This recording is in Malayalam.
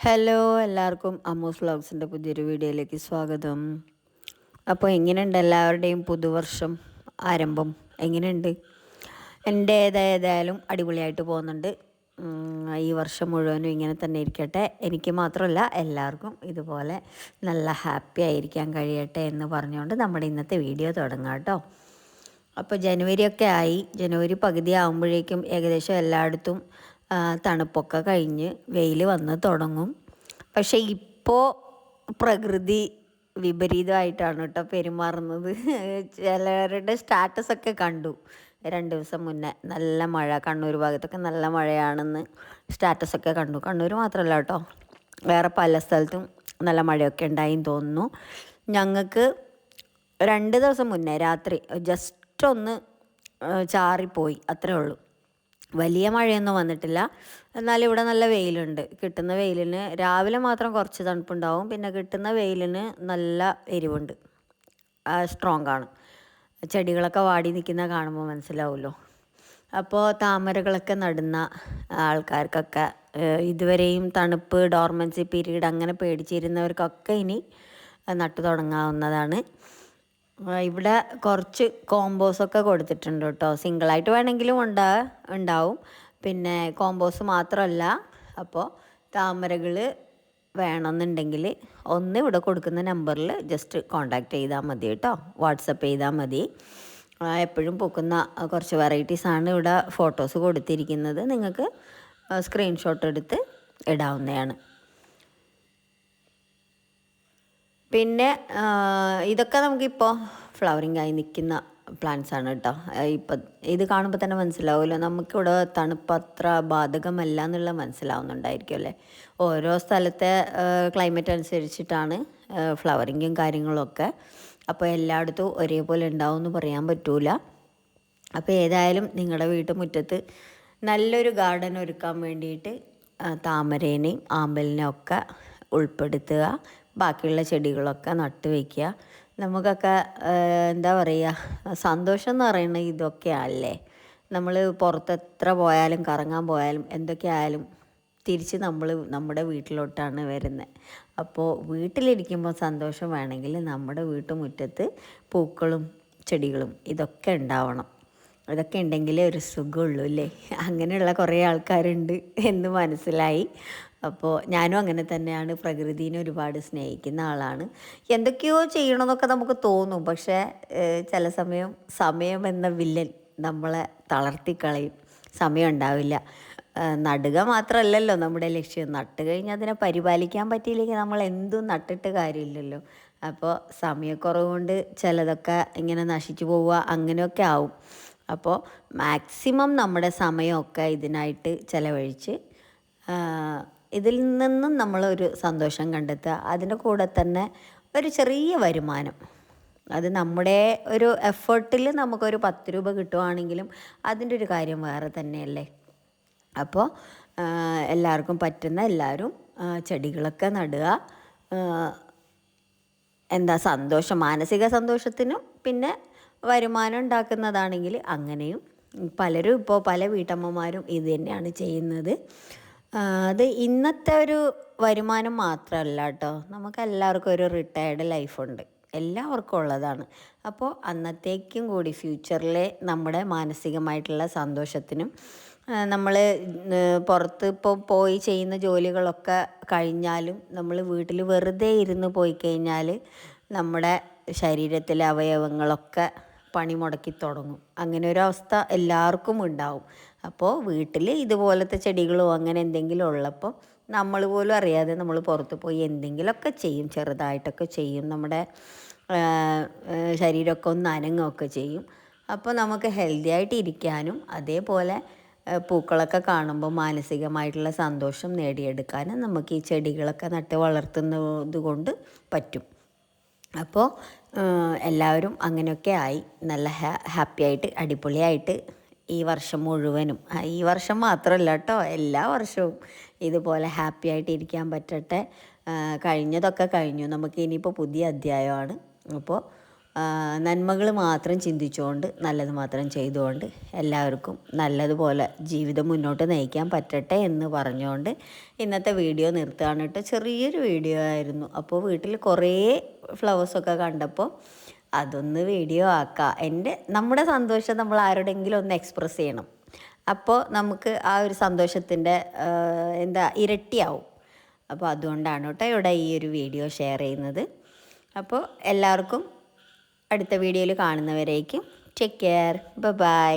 ഹലോ എല്ലാവർക്കും അമ്മൂസ് വ്ളോഗ്സിൻ്റെ പുതിയൊരു വീഡിയോയിലേക്ക് സ്വാഗതം. അപ്പോൾ എങ്ങനെയുണ്ട് എല്ലാവരുടെയും പുതുവർഷം ആരംഭം എങ്ങനെയുണ്ട്? എൻ്റെ ഏതായാലും അടിപൊളിയായിട്ട് പോകുന്നുണ്ട്. ഈ വർഷം മുഴുവനും ഇങ്ങനെ തന്നെ ഇരിക്കട്ടെ. എനിക്ക് മാത്രമല്ല എല്ലാവർക്കും ഇതുപോലെ നല്ല ഹാപ്പി ആയിരിക്കാൻ കഴിയട്ടെ എന്ന് പറഞ്ഞുകൊണ്ട് നമ്മുടെ ഇന്നത്തെ വീഡിയോ തുടങ്ങാം കേട്ടോ. അപ്പോൾ ജനുവരിയൊക്കെ ആയി. ജനുവരി പകുതി ആകുമ്പോഴേക്കും ഏകദേശം എല്ലായിടത്തും തണുപ്പൊക്കെ കഴിഞ്ഞ് വെയിൽ വന്ന് തുടങ്ങും. പക്ഷേ ഇപ്പോൾ പ്രകൃതി വിപരീതമായിട്ടാണ് കേട്ടോ പെരുമാറുന്നത്. ചിലരുടെ സ്റ്റാറ്റസൊക്കെ കണ്ടു 2 ദിവസം മുന്നേ നല്ല മഴ, കണ്ണൂർ ഭാഗത്തൊക്കെ നല്ല മഴയാണെന്ന് സ്റ്റാറ്റസൊക്കെ കണ്ടു. കണ്ണൂർ മാത്രമല്ല കേട്ടോ, വേറെ പല സ്ഥലത്തും നല്ല മഴയൊക്കെ ഉണ്ടായിന്ന് തോന്നുന്നു. ഞങ്ങൾക്ക് 2 ദിവസം മുന്നേ രാത്രി ജസ്റ്റ് ഒന്ന് ചാറിപ്പോയി, അത്രേ ഉള്ളൂ. വലിയ മഴയൊന്നും വന്നിട്ടില്ല. എന്നാലും ഇവിടെ നല്ല വെയിലുണ്ട്. കിട്ടുന്ന വെയിലിന് രാവിലെ മാത്രം കുറച്ച് തണുപ്പുണ്ടാവും, പിന്നെ കിട്ടുന്ന വെയിലിന് നല്ല എരിവുണ്ട്, സ്ട്രോങ് ആണ്. ചെടികളൊക്കെ വാടി നിൽക്കുന്ന കാണുമ്പോൾ മനസ്സിലാവുമല്ലോ. അപ്പോൾ താമരകളൊക്കെ നടുന്ന ആൾക്കാർക്കൊക്കെ ഇതുവരെയും തണുപ്പ്, ഡോർമൻസി പീരീഡ് അങ്ങനെ പേടിച്ചിരുന്നവർക്കൊക്കെ ഇനി നട്ടു തുടങ്ങാവുന്നതാണ്. ഇവിടെ കുറച്ച് കോമ്പോസൊക്കെ കൊടുത്തിട്ടുണ്ട് കേട്ടോ. സിംഗിളായിട്ട് വേണമെങ്കിലും ഉണ്ടാവും. പിന്നെ കോമ്പോസ് മാത്രമല്ല, അപ്പോൾ താമരകൾ വേണമെന്നുണ്ടെങ്കിൽ ഒന്ന് ഇവിടെ കൊടുക്കുന്ന നമ്പറിൽ ജസ്റ്റ് കോണ്ടാക്ട് ചെയ്താൽ മതി കേട്ടോ, വാട്സപ്പ് ചെയ്താൽ മതി. എപ്പോഴും പൂക്കുന്ന കുറച്ച് വെറൈറ്റീസാണ് ഇവിടെ ഫോട്ടോസ് കൊടുത്തിരിക്കുന്നത്. നിങ്ങൾക്ക് സ്ക്രീൻഷോട്ട് എടുത്ത് ഇടാവുന്നതാണ്. പിന്നെ ഇതൊക്കെ നമുക്കിപ്പോൾ ഫ്ലവറിങ് ആയി നിൽക്കുന്ന പ്ലാന്റ്സ് ആണ് കേട്ടോ. ഇപ്പം ഇത് കാണുമ്പോൾ തന്നെ മനസ്സിലാവുമല്ലോ, നമുക്കിവിടെ തണുപ്പ് അത്ര ബാധകമല്ല എന്നുള്ള മനസ്സിലാവുന്നുണ്ടായിരിക്കും അല്ലേ. ഓരോ സ്ഥലത്തെ ക്ലൈമറ്റ് അനുസരിച്ചിട്ടാണ് ഫ്ലവറിങ്ങും കാര്യങ്ങളൊക്കെ. അപ്പോൾ എല്ലായിടത്തും ഒരേപോലെ ഉണ്ടാവും എന്ന് പറയാൻ പറ്റൂല. അപ്പോൾ ഏതായാലും നിങ്ങളുടെ വീട്ടുമുറ്റത്ത് നല്ലൊരു ഗാർഡൻ ഒരുക്കാൻ വേണ്ടിയിട്ട് താമരേനെയും ആമ്പലിനെയും ഒക്കെ ഉൾപ്പെടുത്തുക. ബാക്കിയുള്ള ചെടികളൊക്കെ നട്ട് വയ്ക്കുക. നമുക്കൊക്കെ എന്താ പറയുക, സന്തോഷം എന്ന് പറയുന്നത് ഇതൊക്കെ അല്ലേ. നമ്മൾ പുറത്ത് എത്ര പോയാലും, കറങ്ങാൻ പോയാലും, എന്തൊക്കെ ആയാലും തിരിച്ച് നമ്മൾ നമ്മുടെ വീട്ടിലോട്ടാണ് വരുന്നത്. അപ്പോൾ വീട്ടിലിരിക്കുമ്പോൾ സന്തോഷം വേണമെങ്കിൽ നമ്മുടെ വീട്ടുമുറ്റത്ത് പൂക്കളും ചെടികളും ഇതൊക്കെ ഉണ്ടാവണം. ഇതൊക്കെ ഉണ്ടെങ്കിലേ ഒരു സുഖമുള്ളൂ അല്ലേ. അങ്ങനെയുള്ള കുറേ ആൾക്കാരുണ്ട് എന്ന് മനസ്സിലായി. അപ്പോൾ ഞാനും അങ്ങനെ തന്നെയാണ്. പ്രകൃതിനെ ഒരുപാട് സ്നേഹിക്കുന്ന ആളാണ്. എന്തൊക്കെയോ ചെയ്യണമെന്നൊക്കെ നമുക്ക് തോന്നും, പക്ഷേ ചില സമയം എന്ന വില്ലൻ നമ്മളെ തളർത്തിക്കളയും. സമയം ഉണ്ടാവില്ല. നടുക മാത്രമല്ലല്ലോ നമ്മുടെ ലക്ഷ്യം. നട്ട് കഴിഞ്ഞാൽ അതിനെ പരിപാലിക്കാൻ പറ്റിയില്ലെങ്കിൽ നമ്മൾ എന്തും നട്ടിട്ട് കാര്യമില്ലല്ലോ. അപ്പോൾ സമയക്കുറവ് കൊണ്ട് ചിലതൊക്കെ ഇങ്ങനെ നശിച്ചു പോവുക, അങ്ങനെയൊക്കെ ആവും. അപ്പോൾ മാക്സിമം നമ്മുടെ സമയമൊക്കെ ഇതിനായിട്ട് ചിലവഴിച്ച് ഇതിൽ നിന്നും നമ്മളൊരു സന്തോഷം കണ്ടെത്തുക. അതിൻ്റെ കൂടെ തന്നെ ഒരു ചെറിയ വരുമാനം, അത് നമ്മുടെ ഒരു എഫേർട്ടിൽ നമുക്കൊരു 10 രൂപ കിട്ടുവാണെങ്കിലും അതിൻ്റെ ഒരു കാര്യം വേറെ തന്നെയല്ലേ. അപ്പോൾ എല്ലാവർക്കും പറ്റുന്ന എല്ലാവരും ചെടികളൊക്കെ നടുക. സന്തോഷം, മാനസിക സന്തോഷത്തിനും പിന്നെ വരുമാനം ഉണ്ടാക്കുന്നതാണെങ്കിൽ അങ്ങനെയും പലരും, ഇപ്പോൾ പല വീട്ടമ്മമാരും ഇത് തന്നെയാണ് ചെയ്യുന്നത്. അത് ഇന്നത്തെ ഒരു വരുമാനം മാത്രമല്ല കേട്ടോ, നമുക്ക് എല്ലാവർക്കും ഒരു റിട്ടയർഡ് ലൈഫുണ്ട്, എല്ലാവർക്കും ഉള്ളതാണ്. അപ്പോൾ അന്നത്തേക്കും കൂടി ഫ്യൂച്ചറിലെ നമ്മുടെ മാനസികമായിട്ടുള്ള സന്തോഷത്തിനും നമ്മൾ പുറത്ത് ഇപ്പോൾ പോയി ചെയ്യുന്ന ജോലികളൊക്കെ കഴിഞ്ഞാലും നമ്മൾ വീട്ടിൽ വെറുതെ ഇരുന്ന് പോയി കഴിഞ്ഞാൽ നമ്മുടെ ശരീരത്തിലെ അവയവങ്ങളൊക്കെ പണി മുടക്കി തുടങ്ങും. അങ്ങനെ ഒരു അവസ്ഥ എല്ലാവർക്കും ഉണ്ടാവും. അപ്പോൾ വീട്ടിൽ ഇതുപോലത്തെ ചെടികളോ അങ്ങനെ എന്തെങ്കിലും ഉള്ളപ്പോൾ നമ്മൾ പോലും അറിയാതെ നമ്മൾ പുറത്ത് പോയി എന്തെങ്കിലുമൊക്കെ ചെയ്യും, ചെറുതായിട്ടൊക്കെ ചെയ്യും. നമ്മുടെ ശരീരമൊക്കെ ഒന്ന് അനങ്ങുകയൊക്കെ ചെയ്യും. അപ്പോൾ നമുക്ക് ഹെൽത്തി ആയിട്ട് ഇരിക്കാനും അതേപോലെ പൂക്കളൊക്കെ കാണുമ്പോൾ മാനസികമായിട്ടുള്ള സന്തോഷം നേടിയെടുക്കാനും നമുക്ക് ഈ ചെടികളൊക്കെ നട്ട് വളർത്തുന്നത് കൊണ്ട് പറ്റും. അപ്പോൾ എല്ലാവരും അങ്ങനെയൊക്കെ ആയി നല്ല ഹാപ്പി ആയിട്ട് അടിപൊളിയായിട്ട് ഈ വർഷം മുഴുവനും, ഈ വർഷം മാത്രമല്ല കേട്ടോ, എല്ലാ വർഷവും ഇതുപോലെ ഹാപ്പി ആയിട്ട് ഇരിക്കാൻ പറ്റട്ടെ. കഴിഞ്ഞതൊക്കെ കഴിഞ്ഞു, നമുക്ക് ഇനിയിപ്പോൾ പുതിയ അധ്യായമാണ്. അപ്പോൾ നന്മകൾ മാത്രം ചിന്തിച്ചുകൊണ്ട് നല്ലത് മാത്രം ചെയ്തുകൊണ്ട് എല്ലാവർക്കും നല്ലതുപോലെ ജീവിതം മുന്നോട്ട് നയിക്കാൻ പറ്റട്ടെ എന്ന് പറഞ്ഞുകൊണ്ട് ഇന്നത്തെ വീഡിയോ നിർത്തുകയാണ് കേട്ടോ. ചെറിയൊരു വീഡിയോ ആയിരുന്നു. അപ്പോൾ വീട്ടിൽ കുറേ ഫ്ലവേഴ്സൊക്കെ കണ്ടപ്പോൾ അതൊന്ന് വീഡിയോ ആക്കാം. നമ്മുടെ സന്തോഷം നമ്മൾ ആരോടെങ്കിലും ഒന്ന് എക്സ്പ്രസ് ചെയ്യണം. അപ്പോൾ നമുക്ക് ആ ഒരു സന്തോഷത്തിൻ്റെ ഇരട്ടിയാവും. അപ്പോൾ അതുകൊണ്ടാണ് കേട്ടോ ഇവിടെ ഈ ഒരു വീഡിയോ ഷെയർ ചെയ്യുന്നത്. അപ്പോൾ എല്ലാവർക്കും അടുത്ത വീഡിയോയിൽ കാണുന്നവരേക്കും ടേക്ക് കെയർ, ബൈ.